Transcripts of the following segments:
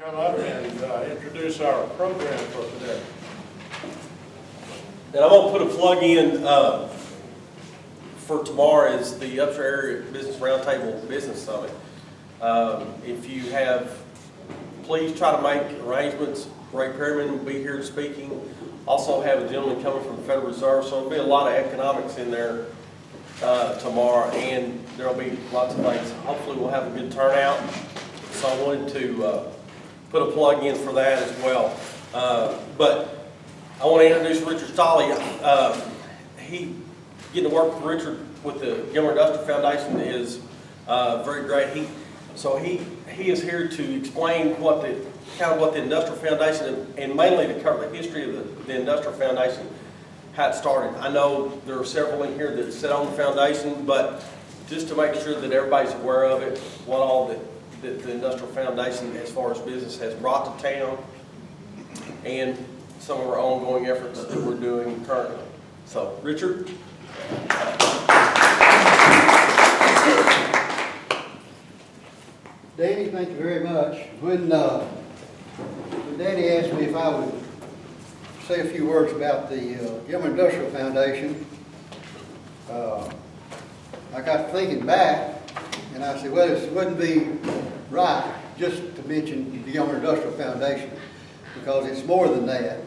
come up and introduce our program for today. And I'm going to put a plug in for tomorrow is the Upshur Area Business Roundtable Business Summit. If you have, please try to make arrangements. Ray Perryman will be here speaking. Also have a gentleman coming from the Federal Reserve, so there'll be a lot of economics in there tomorrow, and there'll be lots of things. Hopefully we'll have a good turnout. So I wanted to put a plug in for that as well. But I want to introduce Richard Stolle. He getting to work with Richard with the Gilmer Industrial Foundation is very great. He is here to explain what the Industrial Foundation and mainly to cover the history of the Industrial Foundation, how it started. I know there are several in here that sit on the foundation, but just to make sure that everybody's aware of it, what all the Industrial Foundation as far as business has brought to town, and some of our ongoing efforts that we're doing currently. So, Richard? Danny, thank you very much. When Danny asked me if I would say a few words about the Gilmer Industrial Foundation, I got thinking back, and I said, well, it wouldn't be right just to mention the Gilmer Industrial Foundation, because it's more than that.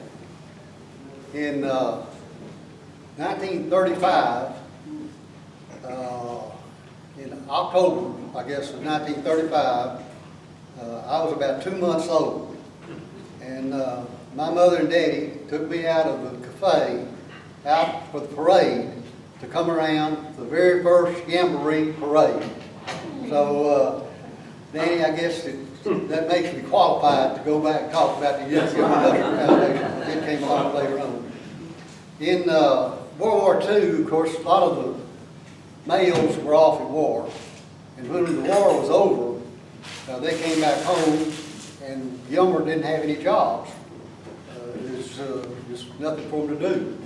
In 1935, in October, I guess, of 1935, I was about 2 months old, and my mother and daddy took me out of the cafe, out for the parade, to come around the very first Jamboree parade. So, Danny, I guess that makes me qualified to go back and talk about the Gilmer Industrial Foundation. It came along later on. In World War II, of course, a lot of the males were off at war. And when the war was over, they came back home, and Gilmer didn't have any jobs. There was just nothing for them to do.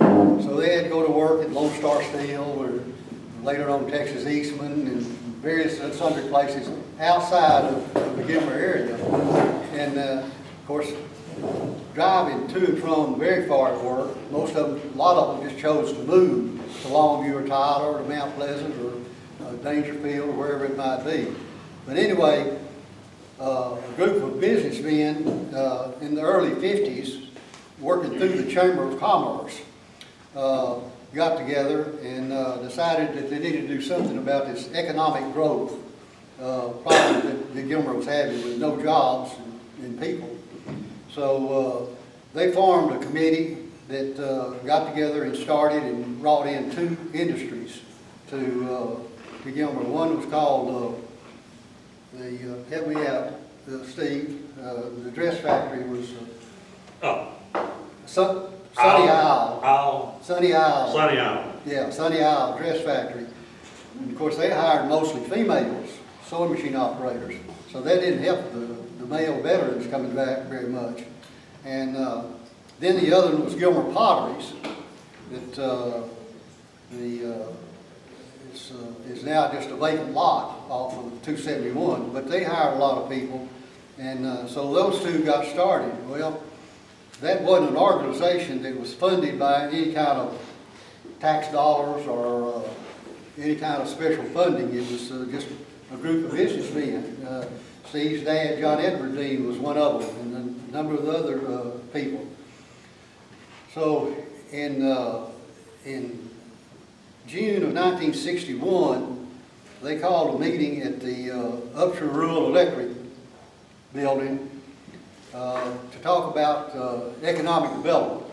So they had to go to work at Lone Star Steel, or later on Texas Eastman, and various sundry places outside of the Gilmer area. And of course, driving to and from very far at work, a lot of them just chose to move to Longview or Tyler or Mount Pleasant or Dangerfield or wherever it might be. But anyway, a group of businessmen in the early 50s, working through the Chamber of Commerce, got together and decided that they needed to do something about this economic growth problem that Gilmer was having with no jobs and people. So they formed a committee that got together and started and brought in 2 industries to Gilmer. One was called help me out, Steve. The dress factory was Sunny Isle. Sunny Isle. Sunny Isle. Yeah, Sunny Isle Dress Factory. And of course, they hired mostly females, sewing machine operators. So that didn't help the male veterans coming back very much. And then the other one was Gilmer Potteries, that is now just a vacant lot off of 271. But they hired a lot of people, and so those 2 got started. Well, that wasn't an organization that was funded by any kind of tax dollars or any kind of special funding. It was just a group of businessmen. Steve's dad, John Edward Dean, was one of them, and a number of other people. So in June of 1961, they called a meeting at the Upshur Rural Electric building to talk about economic development,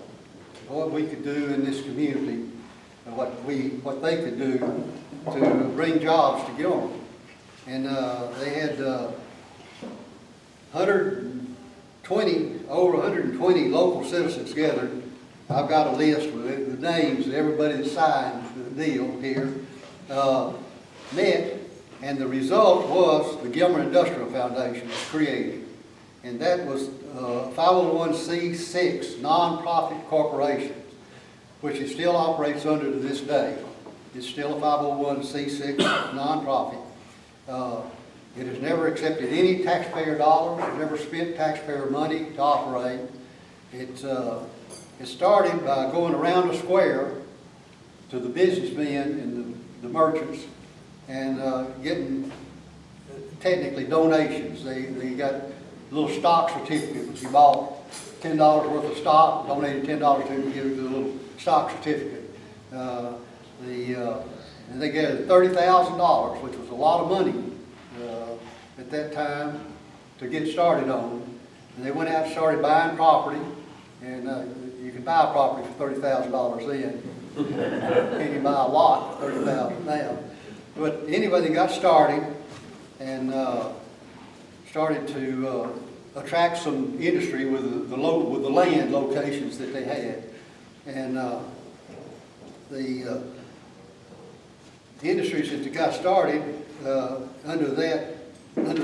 what we could do in this community, and what they could do to bring jobs to Gilmer. And they had over 120 local citizens gathered. I've got a list with the names of everybody that signed the deal here, met, and the result was the Gilmer Industrial Foundation was created. And that was 501c6 nonprofit corporation, which it still operates under to this day. It's still a 501c6 nonprofit. It has never accepted any taxpayer dollars, never spent taxpayer money to operate. It started by going around the square to the businessmen and the merchants and getting technically donations. They got little stock certificates. You bought $10 worth of stock, donated $10 to them, give it a little stock certificate. And they gathered $30,000, which was a lot of money at that time to get started on. And they went out and started buying property, and you could buy a property for $30,000 then. And you buy a lot for $30,000 now. But anyway, they got started and started to attract some industry with the land locations that they had. And the industries that they got started under the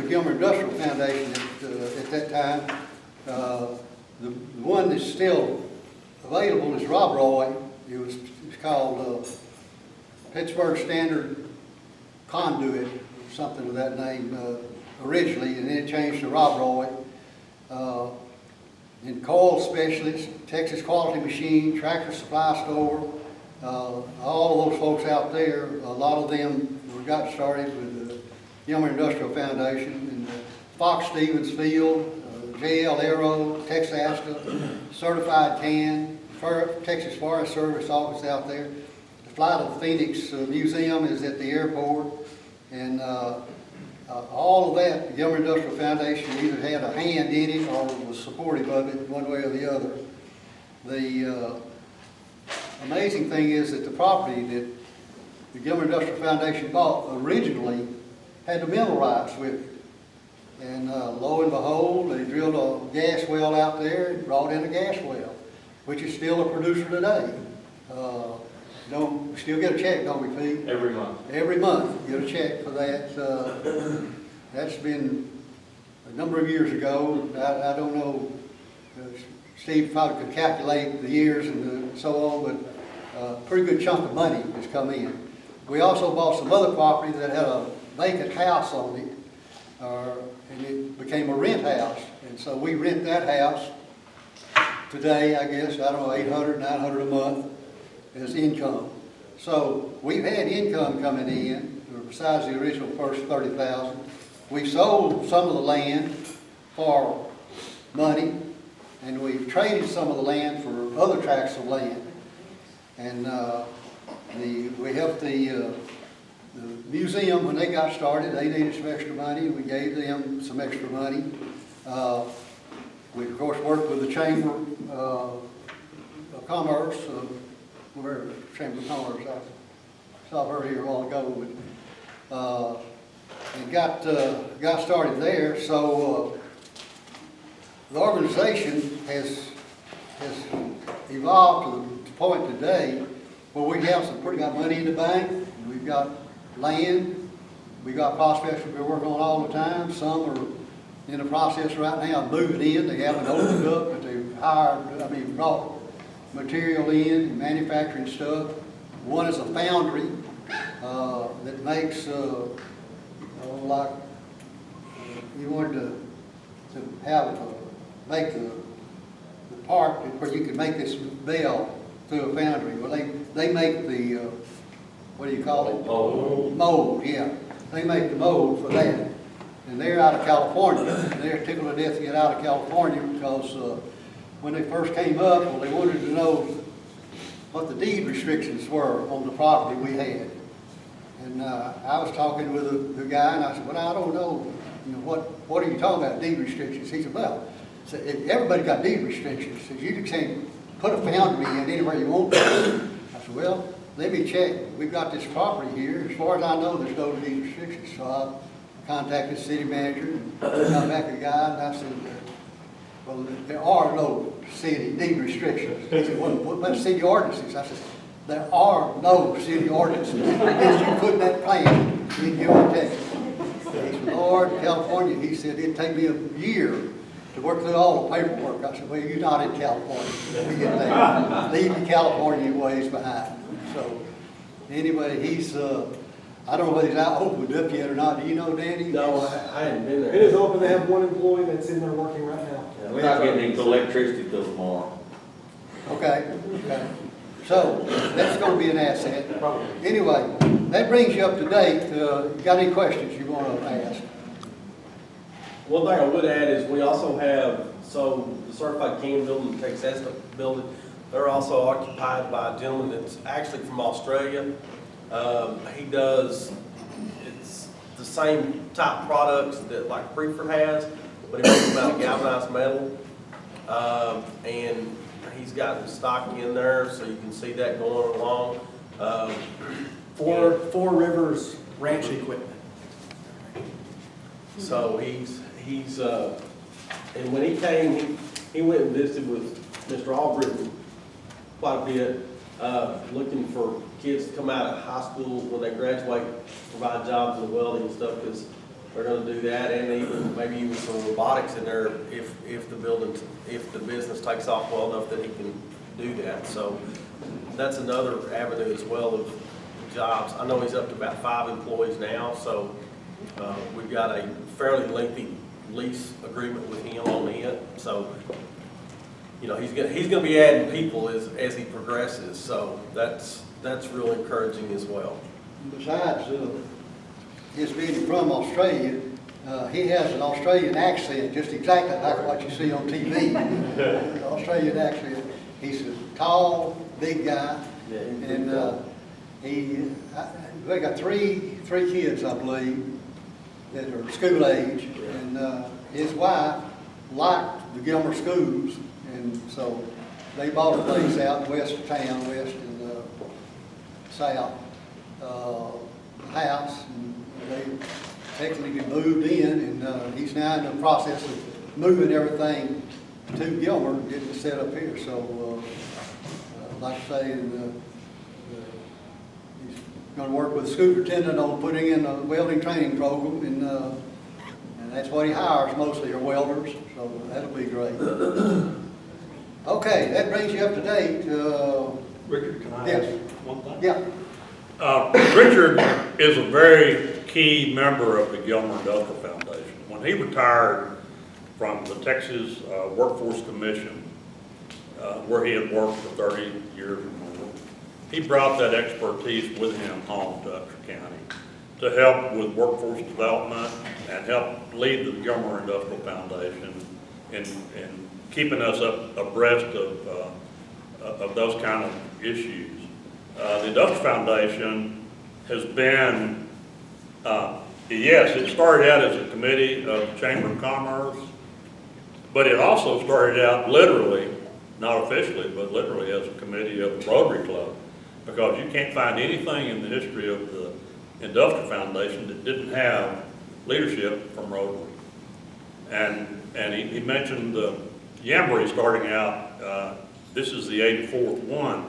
Gilmer Industrial Foundation at that time, the one that's still available is Rob Roy. It's called Pittsburgh Standard Conduit, something of that name originally, and then it changed to Rob Roy. And Coil Specialist, Texas Quality Machine, Tractor Supply Store, all of those folks out there, a lot of them got started with the Gilmer Industrial Foundation, and Fox Stevens Field, JL Aero, Texasta, Certified Can, Texas Forest Service office out there. The Flight of Phoenix Museum is at the airport, and all of that, the Gilmer Industrial Foundation either had a hand in it or was supportive of it one way or the other. The amazing thing is that the property that the Gilmer Industrial Foundation bought originally had the mineral rights with it. And lo and behold, they drilled a gas well out there and brought in a gas well, which is still a producer today. We still get a check, don't we, Pete? Every month. Every month, you get a check for that. That's been a number of years ago. I don't know, Steve probably could calculate the years and so on, but a pretty good chunk of money has come in. We also bought some other property that had a vacant house on it, and it became a rent house. And so we rent that house today, I guess, I don't know, $800, $900 a month as income. So we've had income coming in, besides the original first $30,000. We sold some of the land for money, and we've traded some of the land for other tracts of land. And we helped the museum when they got started. They needed some extra money. We gave them some extra money. We of course worked with the Chamber of Commerce. Where Chamber of Commerce? I saw her here a while ago, but and got started there. So the organization has evolved to the point today where we have some pretty good money in the bank. We've got land. We've got prospects we're working on all the time. Some are in the process right now of moving in. They haven't opened up, but they've brought material in and manufacturing stuff. One is a foundry that makes like you wanted to make the part where you can make this bell through a foundry. Well, they make the what do you call it? Mold, yeah. They make the mold for that. And they're out of California. They're tickled to death to get out of California because when they first came up, well, they wanted to know what the deed restrictions were on the property we had. And I was talking with the guy, and I said, well, I don't know, what are you talking about, deed restrictions? He said, well, everybody got deed restrictions. He said, you can't put a foundry in anywhere you want to. I said, well, let me check. We've got this property here. As far as I know, there's no deed restrictions. So I contacted the city manager and got back a guy, and I said, well, there are no city deed restrictions. He said, well, what about city ordinances? I said, there are no city ordinances. Unless you put that plan in your Texas. He said, Lord, California, he said, it'd take me a year to work through all the paperwork. I said, well, you're not in California. We get there. Leave the California ways behind. So anyway, he's I don't know whether it's out opened up yet or not. Do you know, Danny? No, I hadn't been there. It is open, they have one employee that's in there working right now. Yeah, We're not getting into electricity till tomorrow. Okay, okay. So, that's gonna be an asset. Probably. Anyway, that brings you up to date. You got any questions you wanna ask? One thing I would add is we also have, so the certified cam building, the Texas building, they're also occupied by a gentleman that's actually from Australia. He does, it's the same type products that like Prefer has, but he makes them out of galvanized metal. And he's got the stock in there, so you can see that going along. Four Rivers Ranch Equipment. So and when he came, he went and visited with Mr. Albritton quite a bit, looking for kids to come out of high school when they graduate, provide jobs in welding and stuff, because they're gonna do that, and even, maybe even some robotics in there if the business takes off well enough that he can do that. So that's another avenue as well of jobs. I know he's up to about 5 employees now, so we've got a fairly lengthy lease agreement with him on it. So, you know, he's gonna be adding people as he progresses. So that's real encouraging as well. Besides his being from Australia, he has an Australian accent, just exactly like what you see on TV. Australian accent. He's a tall, big guy, and they got three kids, I believe, that are school age, and his wife liked the Gilmer schools, and so they bought a place out west of town, west and south house, and they technically moved in, and he's now in the process of moving everything to Gilmer, getting it set up here. So, like I say, he's going to work with the superintendent on putting in a welding training program, and that's what he hires mostly are welders, so that'll be great. Okay, that brings you up to date. Richard, can I Yes. ask one thing? Yeah. Richard is a very key member of the Gilmer Industrial Foundation. When he retired from the Texas Workforce Commission, where he had worked for 30 years or more, he brought that expertise with him home to Upshur County to help with workforce development and help lead the Gilmer Industrial Foundation in keeping us abreast of those kind of issues. The Industrial Foundation has been, yes, it started out as a committee of the Chamber of Commerce, but it also started out literally, not officially, but literally as a committee of the Rotary Club, because you can't find anything in the history of the Industrial Foundation that didn't have leadership from Rotary. And he mentioned the Jamboree starting out, this is the 84th one.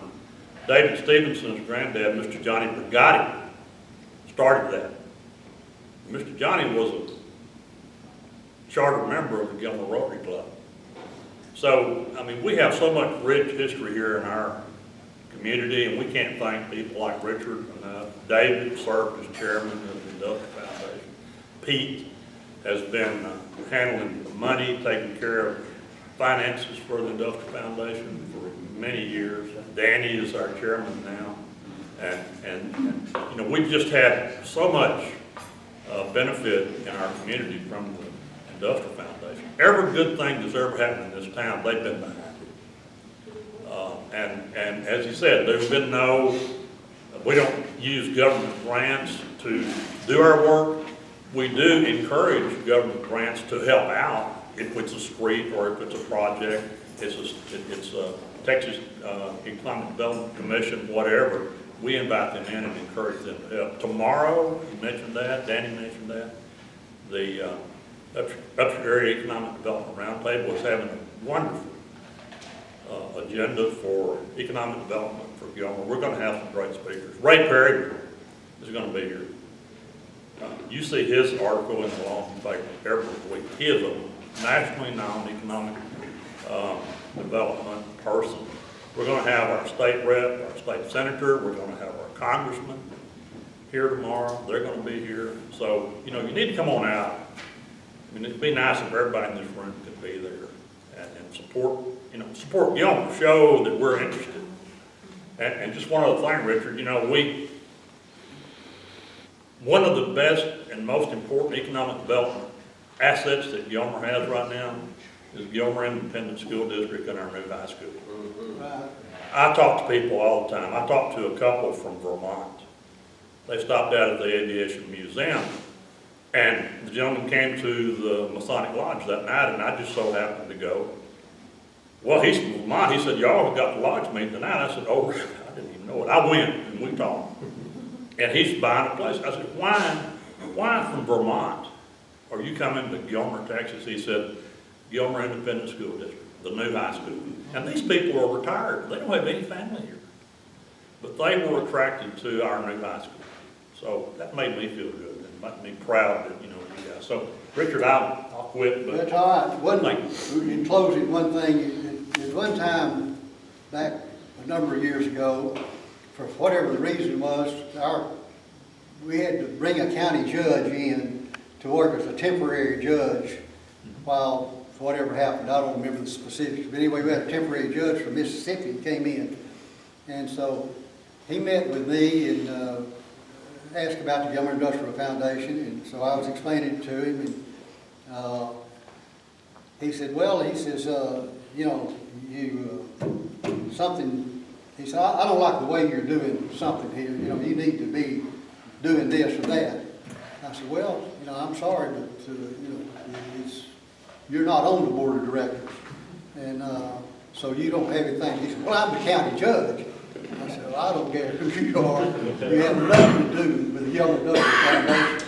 David Stevenson's granddad, Mr. Johnny Brigatti, started that. Mr. Johnny was a charter member of the Gilmer Rotary Club. So, I mean, we have so much rich history here in our community, and we can't thank people like Richard enough. David served as chairman of the Industrial Foundation. Pete has been handling the money, taking care of finances for the Industrial Foundation for many years. Danny is our chairman now. And you know, we've just had so much benefit in our community from the Industrial Foundation. Every good thing that's ever happened in this town, they've been behind it. And as you said, there's been we don't use government grants to do our work. We do encourage government grants to help out if it's a street or if it's a project. It's a Texas Economic Development Commission, whatever. We invite them in and encourage them to help. Tomorrow, you mentioned that, Danny mentioned that, the Upshur Area Economic Development Roundtable is having a wonderful agenda for economic development for Gilmer. We're going to have some great speakers. Ray Perry is going to be here. You see his article in the Law paper every week. He is a nationally known economic development person. We're going to have our state rep, our state senator, we're going to have our congressman here tomorrow, they're gonna be here. So, you need to come on out. I mean, it'd be nice if everybody in this room could be there and support, support Gilmer, show that we're interested. And just one other thing, Richard, one of the best and most important economic development assets that Gilmer has right now is Gilmer Independent School District and our new high school. Right. I talk to people all the time. I talked to a couple from Vermont. They stopped out at the Aviation Museum, and the gentleman came to the Masonic Lodge that night, and I just so happened to go. Well, he's from Vermont. He said, y'all have got the lodge meeting tonight. I said, oh, I didn't even know it. I went, and we talked. And he's buying a place. I said, why from Vermont are you coming to Gilmer, Texas? He said, Gilmer Independent School District, the new high school. And these people are retired. They don't have any family here. But they were attracted to our new high school. So that made me feel good and made me proud that, you guys. So, Richard, I'll quit. But That's all right. In closing, one thing, at one time, back a number of years ago, for whatever the reason was, we had to bring a county judge in to work as a temporary judge while whatever happened. I don't remember the specifics, but anyway, we had a temporary judge from Mississippi that came in. And so he met with me and asked about the Gilmer Industrial Foundation, and so I was explaining it to him, and he said, he said, I don't like the way you're doing something here, you need to be doing this or that. I said, well, I'm sorry, but, you're not on the board of directors, and so you don't have anything. He said, well, I'm the county judge. I said, well, I don't care who you are. You have nothing to do with the Gilmer Industrial Foundation.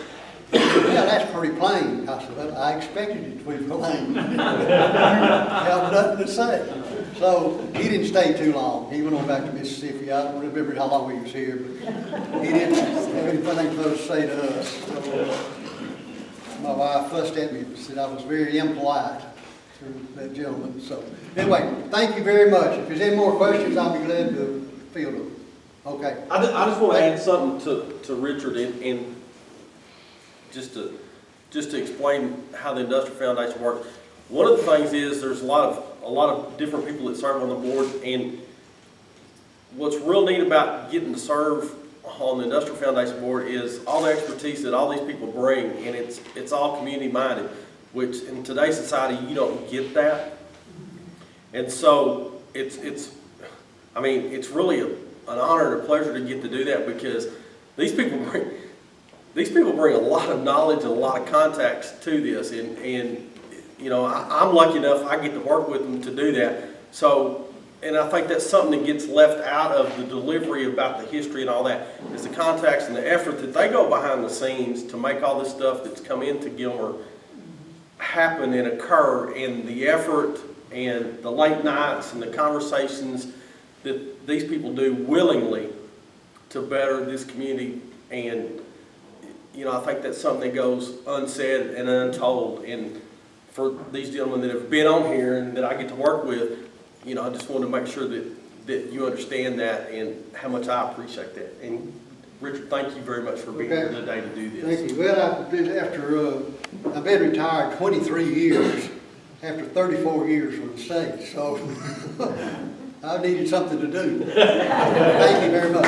He said, yeah, that's pretty plain. I said, well, I expected it to be plain. You have nothing to say. So he didn't stay too long. He went on back to Mississippi. I don't remember how long he was here, but he didn't have anything to say to us. So, my wife fussed at me and said I was very impolite to that gentleman. So anyway, thank you very much. If there's any more questions, I'll be glad to field them. Okay. I just want to add something to Richard and just to explain how the Industrial Foundation works. One of the things is there's a lot of different people that serve on the board, and what's real neat about getting to serve on the Industrial Foundation board is all the expertise that all these people bring, and it's all community minded, which in today's society you don't get that. And so it's really an honor and a pleasure to get to do that, because these people bring a lot of knowledge and a lot of contacts to this, and I'm lucky enough I get to work with them to do that. So, and I think that's something that gets left out of the delivery about the history and all that, is the contacts and the effort that they go behind the scenes to make all this stuff that's come into Gilmer happen and occur, and the effort and the late nights and the conversations that these people do willingly to better this community. And I think that's something that goes unsaid and untold. And for these gentlemen that have been on here and that I get to work with, I just want to make sure that you understand that and how much I appreciate that. And Richard, thank you very much for being here today to do this. Thank you. Well, I've been retired 23 years after 34 years from the state, so I needed something to do. Thank you very much.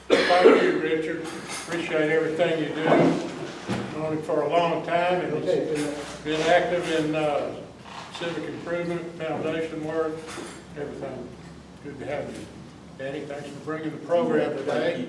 Thank you, Richard. Appreciate everything you do. Known him for a long time, and he's been active in civic improvement, foundation work, everything. Good to have you. Danny, thanks for bringing the program today.